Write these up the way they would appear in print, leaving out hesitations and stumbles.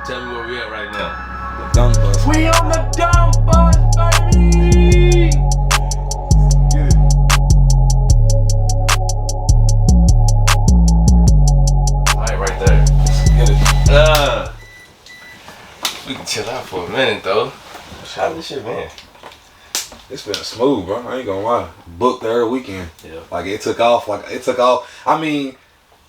Tell me where we at right now. The dunk bus. We on the dunk bus, baby! Get it. Alright, right there. Get it. We can chill out for a minute though. How's this shit been? It's been smooth, bro. I ain't gonna lie. Booked every weekend. Yeah. Like it took off. I mean,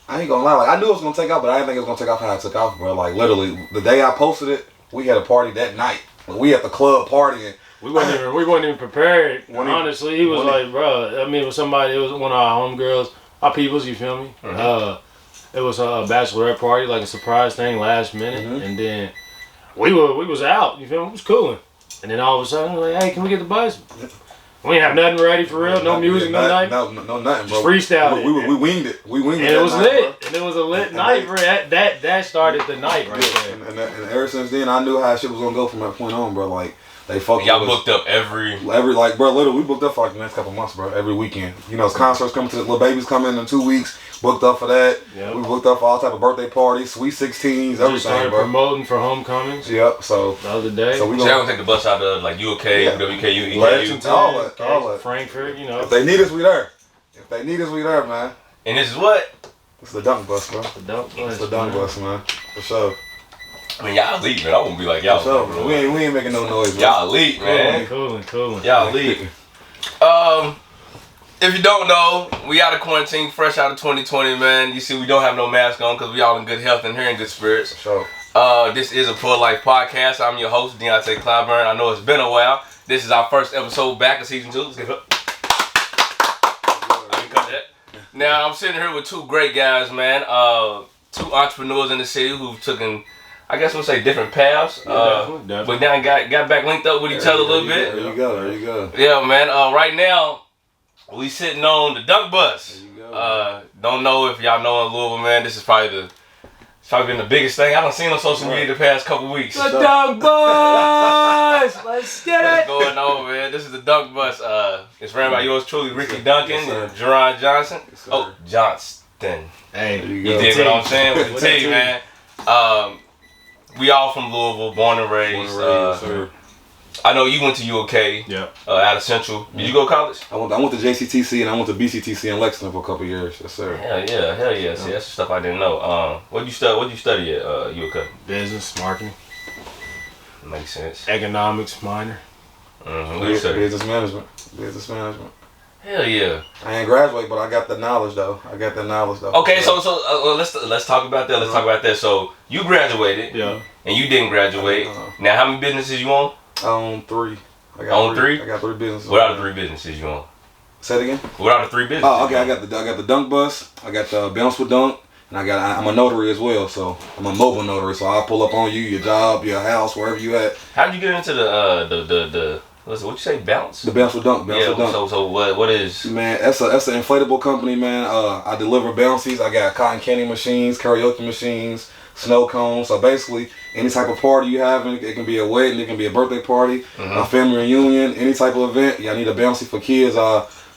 I ain't gonna lie. Like I knew it was gonna take off, but I didn't think it was gonna take off how it took off, bro. Like literally, the day I posted it, we had a party that night. We at the club partying. We wasn't even prepared. Honestly, he was like, bro. I mean, it was one of our homegirls, our peoples. You feel me? Mm-hmm. It was a bachelorette party, like a surprise thing, last minute, and then we was out. You feel me? It was cooling, and then all of a sudden, like, hey, can we get the bus? We ain't have nothing ready for real. No music, no nothing. No, nothing, bro. Just freestyled We winged it. We winged it. And it was night, lit. bro. And it was a lit night, bro. That started the night right there. And ever since then, I knew how shit was gonna go from that point on, bro. Like they fucked. Y'all booked up every like, bro. Literally, we booked up for like the next couple months, bro. Every weekend. You know, concerts coming to the little babies coming in 2 weeks. Booked up for that. Yep. We booked up for all type of birthday parties, sweet 16s, Just everything, started bro. promoting for homecomings. Yep. So The other day. So we y'all gonna take the bus out to like UK, WKU, EKU. Legends, all that. Frankfurt, you know. If they need us, we there. Man. And this is what? It's the dunk bus, bro. The dunk bus. It's the dunk bus, man. For sure. I mean, y'all elite, man. I wouldn't be like y'all. For sure. We ain't making no noise, bro. Y'all elite, man. Cooling. Y'all elite. If you don't know, we out of quarantine, fresh out of 2020, man. You see, we don't have no mask on because we all in good health and here in good spirits. For sure. This is a Full Life podcast. I'm your host, Deonte Clyburn. I know it's been a while. This is our first episode back of season 2. Let's give it up. Now, I'm sitting here with two great guys, man. Two entrepreneurs in the city who've taken, I guess we'll say, different paths. Definitely. But now got back linked up with each other a little bit. There you go. Yeah, man. Right now, we sitting on the dunk bus. There you go. Don't know if y'all know in Louisville, man. This is probably been the biggest thing I done seen on social media the past couple weeks. The dunk bus! Let's get it! What's going on, man? This is the dunk bus. It's ran by yours truly, Ricky Duncan and Geron Johnston. Johnston. Hey, you You dig what I'm saying with the T, man. We all from Louisville, born and raised. Sir. I know you went to UK. Yeah. Out of Central. Did you go to college? I went to JCTC and I went to BCTC in Lexington for a couple years. Yes, sir. Hell yeah. See, that's the stuff I didn't know. What'd you study at UK? Business, marketing, Makes sense. economics minor. What you study? Business management. Hell yeah. I ain't graduate, but I got the knowledge though. Okay, so let's talk about that. So you graduated. Yeah. And you didn't graduate. Now, how many businesses you own? I own 3. Three? I got 3 businesses. What are the 3 businesses you own? Say it again. What are the 3 businesses? Oh, okay. I got the dunk bus. I got the bounce with dunk, and I'm a notary as well. So I'm a mobile notary. So I'll pull up on you, your job, your house, wherever you at. How'd you get into the what you say, bounce? The bounce with dunk. So what is? Man, that's an inflatable company, man. I deliver bouncies. I got cotton candy machines, karaoke machines, snow cones. So basically, any type of party you have, it can be a wedding, it can be a birthday party, a family reunion, any type of event. Y'all need a bouncy for kids,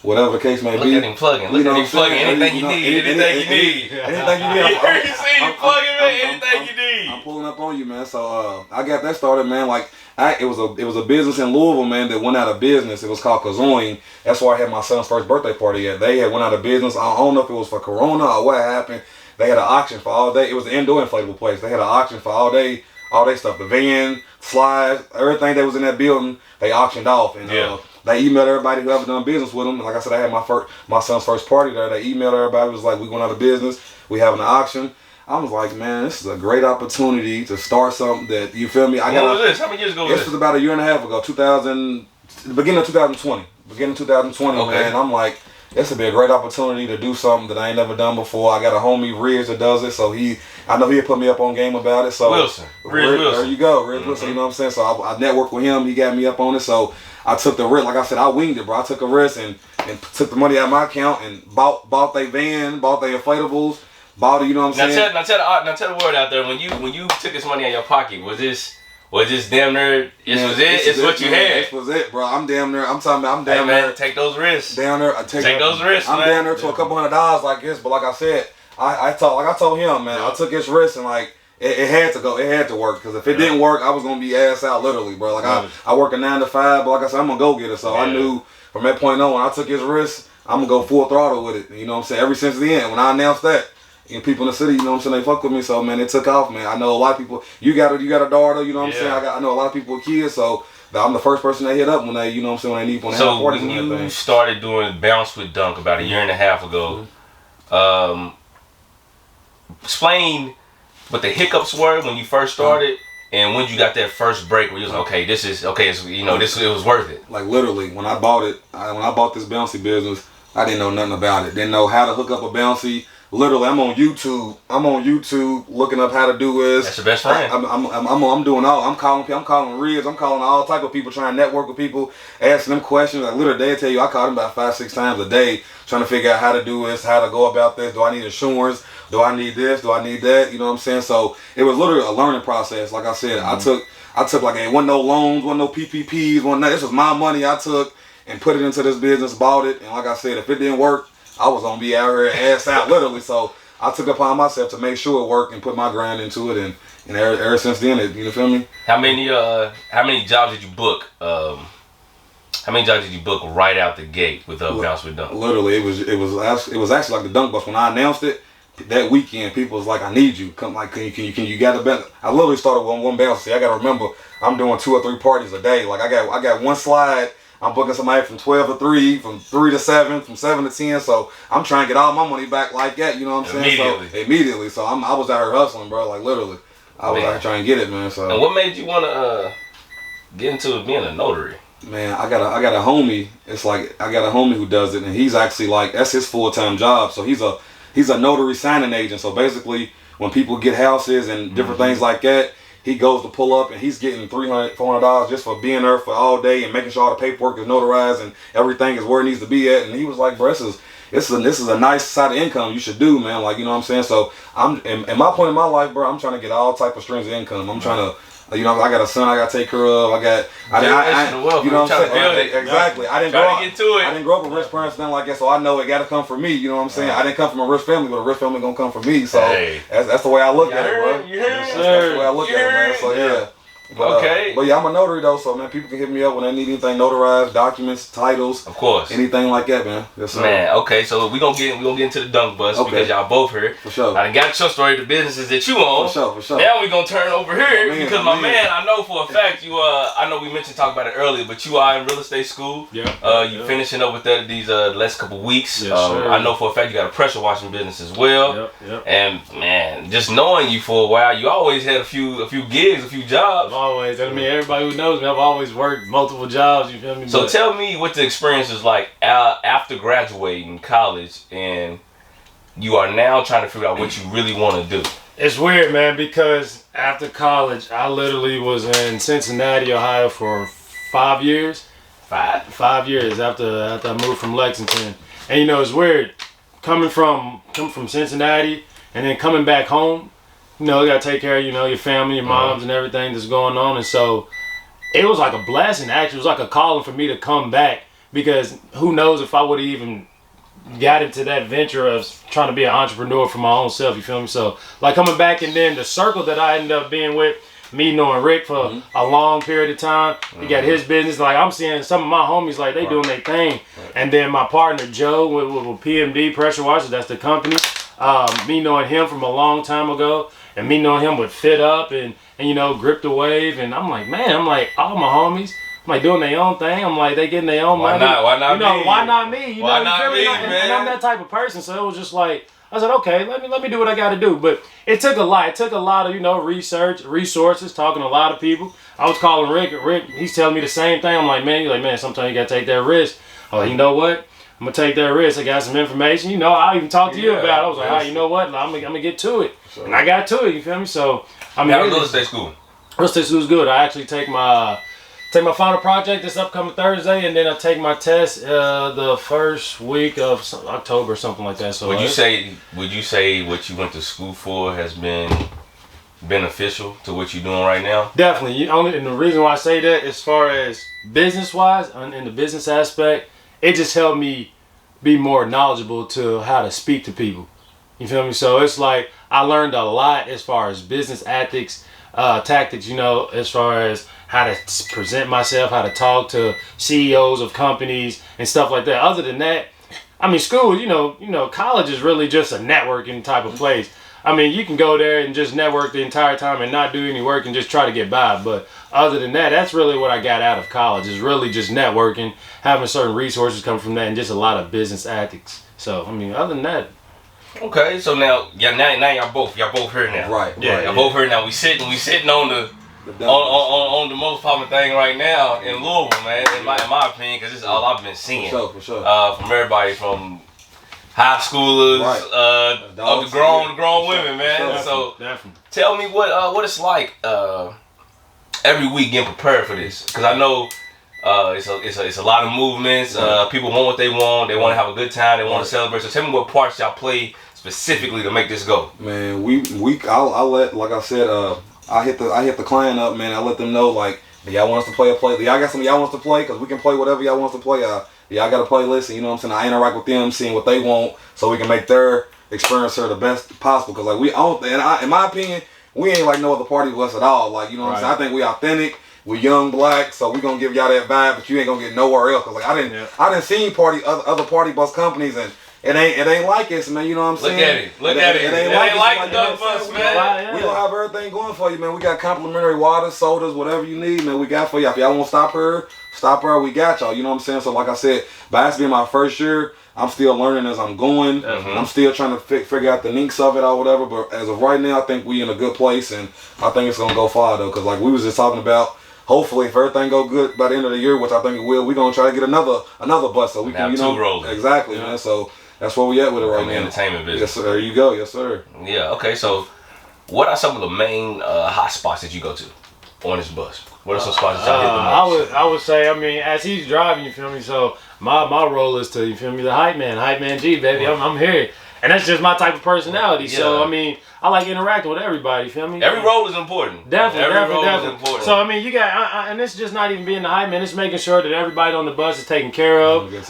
whatever the case may be. Look at him plugging. Anything you need. Anything you need. You see him plugging, man. Anything you need. I'm pulling up on you, man. So I got that started, man. Like it was a business in Louisville, man, that went out of business. It was called Kazoing. That's where I had my son's first birthday party at. They had went out of business. I don't know if it was for Corona or what happened. They had an auction for all day. It was an indoor inflatable place. They had an auction for all day stuff. The van, slides, everything that was in that building, they auctioned off. And they emailed everybody who ever done business with them. Like I said, I had my son's first party there. They emailed everybody. It was like, we going out of business. We having an auction. I was like, man, this is a great opportunity to start something that, you feel me? When was this? How many years ago was this? This was about a year and a half ago, the beginning of 2020. Okay. Man. I'm like, this would be a great opportunity to do something that I ain't never done before. I got a homie, Riz, that does it, so I know he'll put me up on game about it. So Riz Wilson. There you go, Riz Wilson, you know what I'm saying? So I networked with him, he got me up on it, so I took the risk. Like I said, I winged it, bro. I took a risk and took the money out of my account and bought their van, bought their inflatables, bought it, you know what I'm saying? Now tell the word out there, when you took this money out of your pocket, was this damn near, it's what you had. This was it, bro. I'm damn near, I'm down hey, man, there. Take those risks. Down there, take those risks, I'm man. down there to a couple $100 like this, but like I said, I told him, man, I took his risk and like, it had to go. It had to work because if it didn't work, I was gonna be ass out literally, bro. Like I work a 9 to 5, but like I said, I'm gonna go get it. So I knew from that point on, when I took his risk, I'm gonna go full throttle with it. You know what I'm saying? Ever since the end, when I announced that, and people in the city, you know what I'm saying, they fuck with me. So man, it took off, man. I know a lot of people. You got a daughter, you know what I'm saying? I know a lot of people with kids, so I'm the first person they hit up when they, you know what I'm saying, when they have parties. So when you started doing Bounce with Dunk about a year and a half ago, explain what the hiccups were when you first started, and when you got that first break where you was like, okay, this is okay. It's, you know, it was worth it. Like literally, when I bought this bouncy business, I didn't know nothing about it. Didn't know how to hook up a bouncy. Literally, I'm on YouTube looking up how to do this. That's your best friend. I'm doing all. I'm calling ribs. I'm calling all type of people, trying to network with people, asking them questions. Like literally, they tell you I call them about 5-6 times a day, trying to figure out how to do this, how to go about this. Do I need insurance? Do I need this? Do I need that? You know what I'm saying? So it was literally a learning process. Like I said, I took like wasn't no loans, wasn't no PPPs, wasn't nothing. This was my money I took and put it into this business, bought it, and like I said, if it didn't work, I was gonna be out here ass out literally. So I took it upon myself to make sure it worked and put my grind into it, and ever since then, you feel me? How many jobs did you book? How many jobs did you book right out the gate with Bounce with Dunk? Literally, it was actually like the Dunk Bus when I announced it. That weekend, people was like, "I need you. Come, like, can you got a bounce?" I literally started with one bounce. See, I gotta remember, I'm doing 2 or 3 parties a day. Like I got one slide. I'm booking somebody from 12 to 3, from 3 to 7, from 7 to 10. So I'm trying to get all my money back like that. You know what I'm saying? Immediately. So I was out here hustling, bro. Like literally, I was out here trying to get it, man. So. And what made you want to get into being a notary? Man, I got a homie. It's like I got a homie who does it, and he's actually like that's his full-time job. So he's a notary signing agent. So basically, when people get houses and different things like that, he goes to pull up and he's getting $300, $400 just for being there for all day and making sure all the paperwork is notarized and everything is where it needs to be at. And he was like, bro, this is a nice side of income you should do, man. Like, you know what I'm saying? So I'm in my point in my life, bro, I'm trying to get all type of streams of income. I'm trying to, you know, I got a son I got to take care of. You know what I'm saying? Exactly. I didn't grow up with rich parents, nothing like that, so I know it got to come from me. You know what I'm saying? I didn't come from a rich family, but a rich family gonna come from me. So that's the way I look at it, bro. That's the way I look at it, man. So yeah. But yeah, I'm a notary though, so man, people can hit me up when they need anything notarized, documents, titles, of course, anything like that, man. Yes, sir. Man, okay, so we gonna get into the Dunk Bus because y'all both here. For sure. I done got your story, the businesses that you own. For sure. Now we gonna turn over here because my man, I know for a fact you I know we talked about it earlier, but you are in real estate school. You finishing up with that these last couple weeks. Yes, sir. I know for a fact you got a pressure washing business as well. Yep. And man, just knowing you for a while, you always had a few gigs, a few jobs. Always. I mean, everybody who knows me, I've always worked multiple jobs, you feel me? So tell me what the experience is like after graduating college and you are now trying to figure out what you really want to do. It's weird, man, because after college, I literally was in Cincinnati, Ohio for 5 years. 5 years after I moved from Lexington. And you know, it's weird coming from Cincinnati and then coming back home. You know, you gotta take care of, you know, your family, your moms and everything that's going on. And so it was like a blessing, actually. It was like a calling for me to come back because who knows if I would have even got into that venture of trying to be an entrepreneur for my own self, you feel me? So like coming back and then the circle that I ended up being with, me knowing Rick for a long period of time, he got his business. Like I'm seeing some of my homies, like they doing their thing. And then my partner Joe with PMD Pressure Washers, that's the company. Me knowing him from a long time ago. And me knowing him would fit up and you know, grip the wave. And I'm like, man, all my homies, I'm like doing their own thing. I'm like, they getting their own money. Why not you know, me? Why not me? You why know, not me, man? And I'm that type of person. So it was just like, I said, okay, let me do what I got to do. But it took a lot. It took a lot of, you know, research, resources, talking to a lot of people. I was calling Rick. Rick, he's telling me the same thing. I'm like, man, sometimes you got to take that risk. I'm like, you know what? I'm going to take that risk. I got some information. You know, I'll even talk to you about it. I was like, you know what? I'm going to get to it. Sure. And I got to it, you feel me? So, I mean, real estate school. Real estate school is good. I actually take my final project this upcoming Thursday, and then I take my test the first week of October, something like that. So, would you say what you went to school for has been beneficial to what you're doing right now? Definitely. And the reason why I say that, as far as business-wise, in the business aspect, it just helped me be more knowledgeable to how to speak to people. You feel me? So it's like I learned a lot as far as business tactics, you know, as far as how to present myself, how to talk to CEOs of companies and stuff like that. Other than that, I mean, school, you know, college is really just a networking type of place. I mean, you can go there and just network the entire time and not do any work and just try to get by. But other than that, that's really what I got out of college, is really just networking, having certain resources come from that, and just a lot of business ethics. So, I mean, other than that. Okay, so now y'all both here now. Right. Y'all both here now. We sitting on the most popular thing right now in Louisville, man. In my opinion, because this is all I've been seeing. For sure. From everybody from high schoolers, up to grown women, man. So tell me what it's like every week getting prepared for this, because I know it's a lot of movements. People want what they want. They want to have a good time. They want to celebrate. So tell me what parts y'all play specifically to make this go. Man, I'll let, like I said, I hit the client up, man. I let them know, like, y'all want us to play a play. Y'all got some y'all wants to play, because we can play whatever y'all wants to play. Y'all got a playlist, and you know what I'm saying, I interact with them, seeing what they want, so we can make their experience here the best possible. Because like in my opinion, we ain't like no other party with us at all. Like, you know what I'm saying, I think we authentic, we young, black, so we gonna give y'all that vibe, but you ain't gonna get nowhere else. Cause like I didn't see other party bus companies, and it ain't like this, man. You know what I'm saying? Look at it. It ain't like the bus, man. We don't have everything going for you, man. We got complimentary water, sodas, whatever you need, man. We got for y'all. If y'all want to stop her, we got y'all. You know what I'm saying? So like I said, by this being my first year, I'm still learning as I'm going. I'm still trying to figure out the kinks of it or whatever. But as of right now, I think we in a good place, and I think it's gonna go far though. Cause like we was just talking about, hopefully if everything go good by the end of the year, which I think it will, we gonna try to get another bus so we can, you know, rolling. Exactly, man. So that's where we at with it right now. Entertainment business. Yes, sir. There you go. Yes, sir. Yeah. Okay. So, what are some of the main hot spots that you go to on this bus? What are some spots that y'all hit the most? I would say, I mean, as he's driving, you feel me? So my role is to, you feel me, the hype man G, baby. I'm here. And that's just my type of personality. Yeah. So, I mean, I like interacting with everybody, you feel me? Every role is important. Definitely. Is important. So, I mean, you got, and it's just not even being the hype man, it's making sure that everybody on the bus is taken care of. You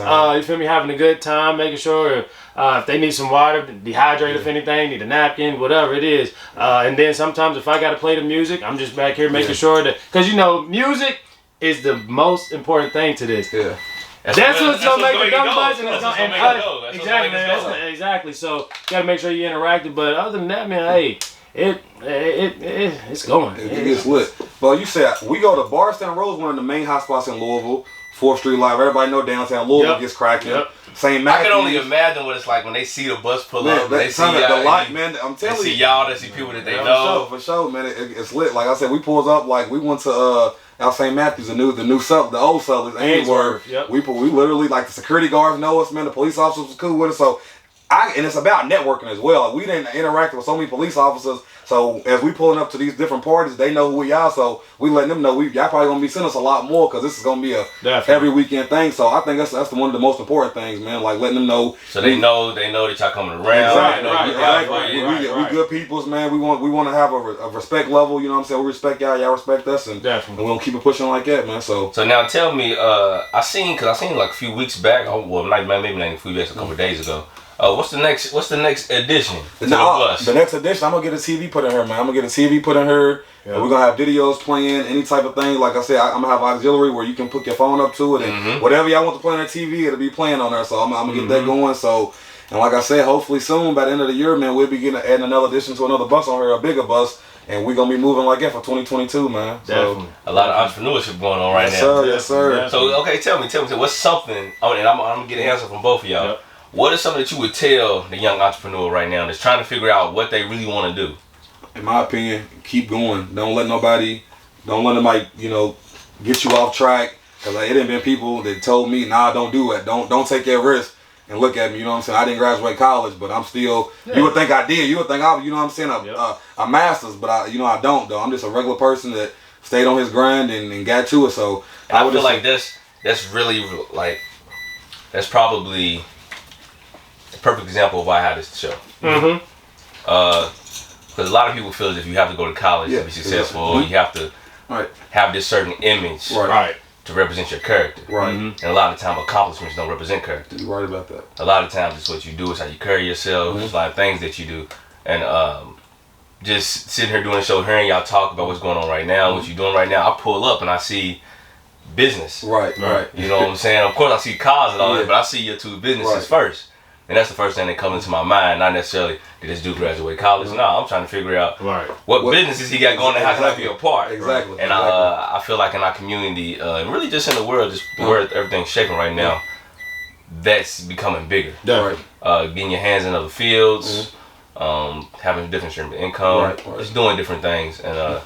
feel me? Having a good time, making sure if they need some water, dehydrate if anything, need a napkin, whatever it is. And then sometimes if I got to play the music, I'm just back here making sure that, because, you know, music is the most important thing to this. Yeah. That's what's gonna make the dumb bus, and it's gonna go. Exactly, man. Exactly. So you gotta make sure you interactive. But other than that, man, hey, it's going. It gets lit. But you said we go to Barstown Road, one of the main hot spots in Louisville. 4th Street Live. Everybody know downtown Louisville gets cracking. St. Matthews. I can only imagine what it's like when they see the bus pull up. They see the light, man. I'm telling you. They see y'all. They see people that they know. For sure, man. It's lit. Like I said, we pulled up. Like we went to out St. Matthews, the old suburbs, Ainsworth. We literally, like, the security guards know us, man. The police officers was cool with us. So and it's about networking as well. Like, we didn't interact with so many police officers. So as we pulling up to these different parties, they know who we are. So we letting them know y'all probably gonna be sending us a lot more, because this is gonna be a every weekend thing. So I think that's one of the most important things, man. Like letting them know. So they know that y'all coming around. Exactly. We good peoples, man. We want to have a respect level. You know what I'm saying? We respect y'all respect us, and we're gonna keep it pushing like that, man. So now tell me, I seen like a few weeks back. Maybe not a few weeks, a couple of days ago. What's the next edition to the bus? The next edition, I'm gonna get a TV put in her, man. Yeah. We're gonna have videos playing, any type of thing. Like I said, I'm gonna have auxiliary where you can put your phone up to it, and whatever y'all want to play on the TV, it'll be playing on there. So I'm gonna get that going. So, and like I said, hopefully soon, by the end of the year, man, we'll be adding another addition to another bus on here, a bigger bus. And we're going to be moving like that for 2022, man. Definitely. So, a lot of entrepreneurship going on right now. Yes, sir. So, okay, tell me, what's something, and I'm going to get an answer from both of y'all. Yep. What is something that you would tell the young entrepreneur right now that's trying to figure out what they really want to do? In my opinion, keep going. Don't let nobody, you know, get you off track. Because it ain't been people that told me, nah, don't do it. Don't take that risk. And look at me, you know what I'm saying? I didn't graduate college, but I'm still, you would think I did. You would think I, you know what I'm saying, a master's, but I don't, though. I'm just a regular person that stayed on his grind and got to it. So I feel like that's really, like, that's probably the perfect example of why I had this show. Because a lot of people feel as if you have to go to college to be successful, or you have to have this certain image to represent your character. Right. And a lot of time accomplishments don't represent character. You're right about that. A lot of times it's what you do, it's how you carry yourself, it's a lot of things that you do. And just sitting here doing the show, hearing y'all talk about what's going on right now, what you're doing right now, I pull up and I see business. Right. You know what I'm saying? Of course I see cars and all that, but I see your two businesses first. And that's the first thing that comes into my mind, not necessarily, did this dude graduate college? No, I'm trying to figure out what businesses he got going and how can I be a part? Exactly. And I feel like in our community, and really just in the world, just where everything's shaking right now, that's becoming bigger. Getting your hands in other fields, having different stream of income, just doing different things. And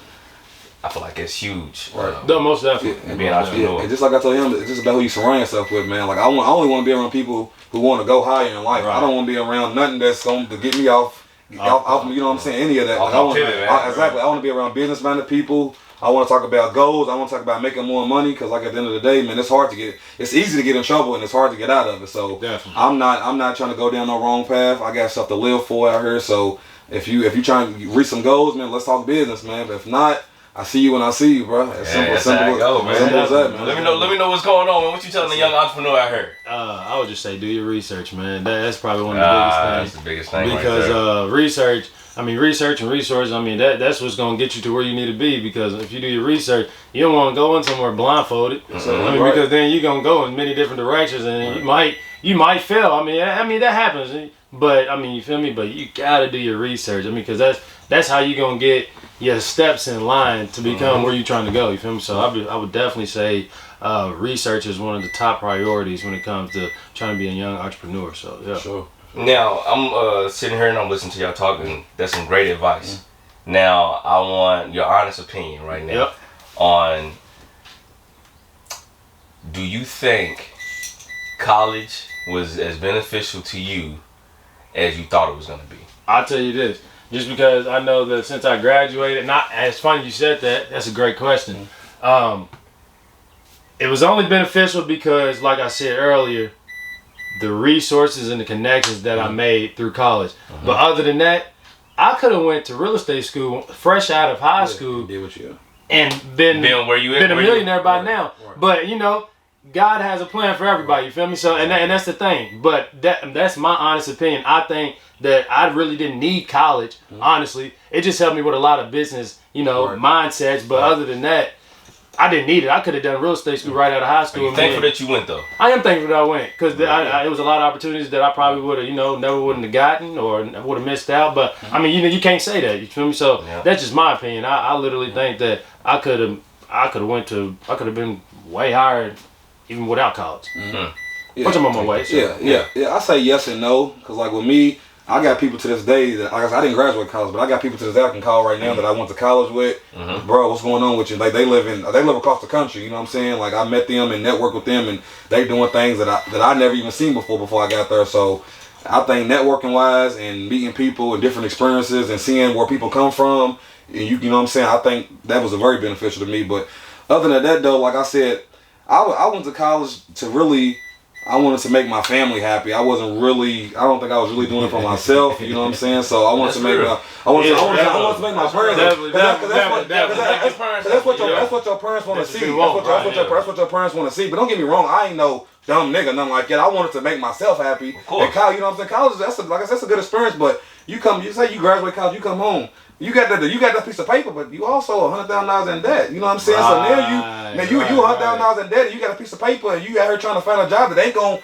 I feel like it's huge. Most definitely. Being an entrepreneur. And just like I told him, it's just about who you surround yourself with, man. Like I only want to be around people who want to go higher in life. I don't want to be around nothing that's going to get me off. You know what I'm saying? Any of that. Like, exactly. I want to be around business-minded people. I want to talk about goals. I want to talk about making more money because, like, at the end of the day, man, it's hard to get. It's easy to get in trouble and it's hard to get out of it. So I'm not trying to go down no wrong path. I got stuff to live for out here. So if you trying to reach some goals, man, let's talk business, man. But if not, I see you when I see you, bro. It's simple as that, man. Let me know what's going on, man. What you telling the young entrepreneur out here? I would just say do your research, man. That's probably one of the biggest things. That's the biggest thing because research and resources, that's what's going to get you to where you need to be. Because if you do your research, you don't want to go in somewhere blindfolded. Because then you're going to go in many different directions and you might fail. I mean that happens. But you feel me? But you got to do your research. Because that's how you're going to get your steps in line to become where you're trying to go. You feel me? So I would definitely say research is one of the top priorities when it comes to trying to be a young entrepreneur. So yeah. Sure. Now I'm sitting here and I'm listening to y'all talking. That's some great advice. Now I want your honest opinion right now on, do you think college was as beneficial to you as you thought it was going to be? I'll tell you this. Just because I know that since I graduated, it's funny you said that. That's a great question. It was only beneficial because, like I said earlier, the resources and the connections that I made through college. But other than that, I could have went to real estate school fresh out of high school and been a millionaire by now. But God has a plan for everybody. You feel me? So and that's the thing. But that's my honest opinion. I think that I really didn't need college. Honestly, it just helped me with a lot of business, mindsets. But other than that, I didn't need it. I could have done real estate school right out of high school. Are you thankful that you went though? I am thankful that I went because it was a lot of opportunities that I probably would have, never wouldn't have gotten or would have missed out. But you can't say that. You feel me? So that's just my opinion. I literally think that I could have been way higher even without college. Which I'm on my way. So. Yeah. I say yes and no because like with me, I got people to this day that I didn't graduate college, but I got people to this day I can call right now that I went to college with. Bro, what's going on with you? Like they live across the country. You know what I'm saying? Like I met them and networked with them, and they doing things that I never even seen before I got there. So I think networking wise and meeting people and different experiences and seeing where people come from, and you know what I'm saying. I think that was very beneficial to me. But other than that though, like I said, I went to college to really. I wanted to make my family happy. I don't think I was really doing it for myself. You know what I'm saying? So I wanted to make my parents happy. That's what your parents want to see. That's what your parents want to see. But don't get me wrong, I ain't no dumb nigga, nothing like that. I wanted to make myself happy. Of course. And college, you know what I'm saying? College, that's a good experience. But you say you graduate college, you come home. You got that piece of paper, but you also $100,000 in debt. You know what I'm saying? So now you $100,000 in debt, and you got a piece of paper, and you out here trying to find a job that ain't gonna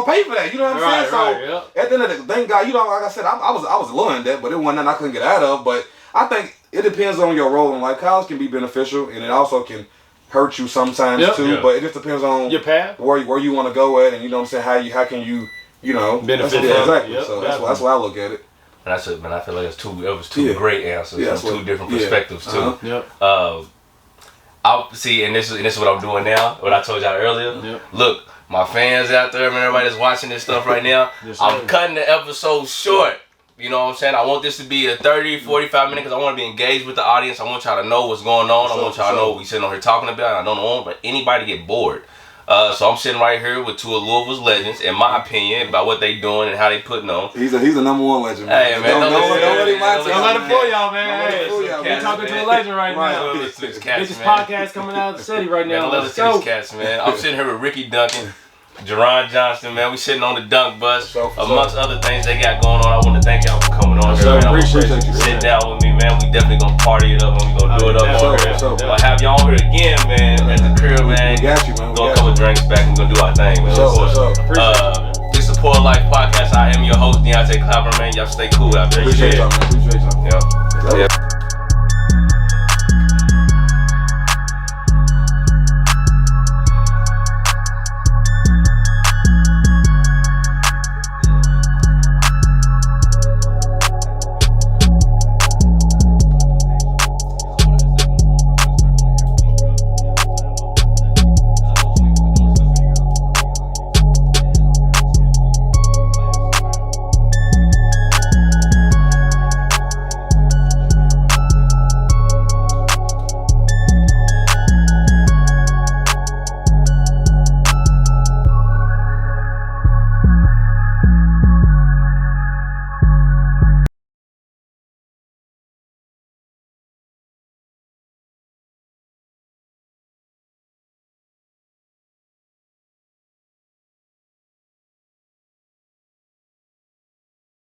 pay for that. You know what I'm saying? So at the end of the day, thank God, like I said, I was a little in debt, but it wasn't nothing I couldn't get out of. But I think it depends on your role in life. College can be beneficial, and it also can hurt you sometimes too. But it just depends on your path, where you want to go at, and you know what I'm saying. How can you benefit? Exactly. So that's why I look at it. And that's it, man. I feel like it was two great answers and two different perspectives too. I see, and this is what I'm doing now. What I told y'all earlier. Look, my fans out there, man, everybody that's watching this stuff right now. I'm cutting the episode short. You know what I'm saying? I want this to be a 30, 45 minute because I want to be engaged with the audience. I want y'all to know what's going on. I want y'all to know what we sitting on here talking about. I don't want anybody to get bored. So I'm sitting right here with two of Louisville's legends, in my opinion, about what they doing and how they putting on. He's a number one legend, man. Hey, man, don't let him fool y'all, man. Hey, you're talking to a legend right now. Biggest podcast coming out of the city right now. Let's go. Cats, man. I'm sitting here with Ricky Duncan, Geron Johnston, man. We sitting on the dunk bus. Amongst other things they got going on, I want to thank y'all for coming on here, man. Appreciate you. Sit down with me, man. We definitely gonna party it up and we gonna do it up on here. I'll have y'all on here again, man, at the crib, man. Got you, man. Go a couple drinks back and gonna do our thing, man. This is Poor Life Podcast. I am your host, Deonte Clyburn, man. Y'all stay cool out there. Appreciate y'all, man. Yeah.